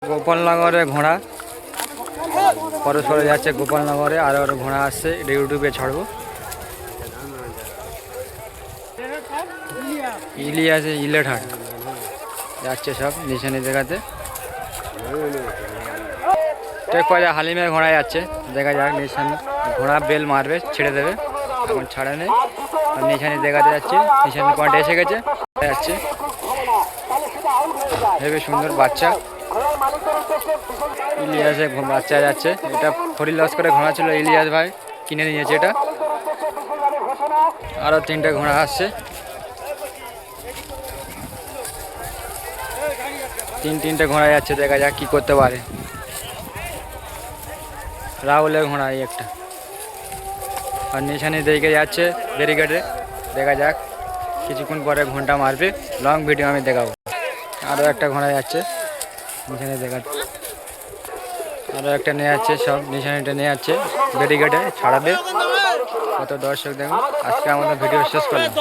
গোপালনগরে ঘোড়া পরস্পর যাচ্ছে গোপালনগরে, আর ঘোড়া আসছে, এটা ইউটিউবে ছাড়বো। ইলিয়াসে ইলেঠাট যাচ্ছে সব নিশানি দেখাতে। হালিমের ঘোড়া যাচ্ছে, দেখা যাক নিশানি। ঘোড়া বেল মারবে, ছেড়ে দেবে, এখন ছাড়ে নেই। আর নিশানি দেখাতে যাচ্ছে, নিশানি পয়েন্টে এসে গেছে, যাচ্ছে হেবি সুন্দর বাচ্চা। ইলিয়াসে বাচ্চা যাচ্ছে, এটা খরিল লস্করে ঘোড়া ছিল, ইলিয়াস ভাই কিনে নিয়েছে এটা। আরো 3টে ঘোড়া আসছে, তিনটে ঘোড়া যাচ্ছে, দেখা যাক কি করতে পারে। রাহুলের ঘোড়া এই একটা, আর নিশানি দিকে যাচ্ছে ব্যারিকেডে, দেখা যাক কিছুক্ষণ পরে ঘন্টা মারবে। লং ভিডিও আমি দেখাবো। আরও একটা ঘোড়া যাচ্ছে নিশানি দেখাচ্ছে, আরও একটা নিয়ে যাচ্ছে, সব নিশানিটা নিয়ে যাচ্ছে ব্যারিকেডে ছাড়াবে। কত দর্শক দেখুন। আজকে আমাদের ভিডিও শেষ করলাম।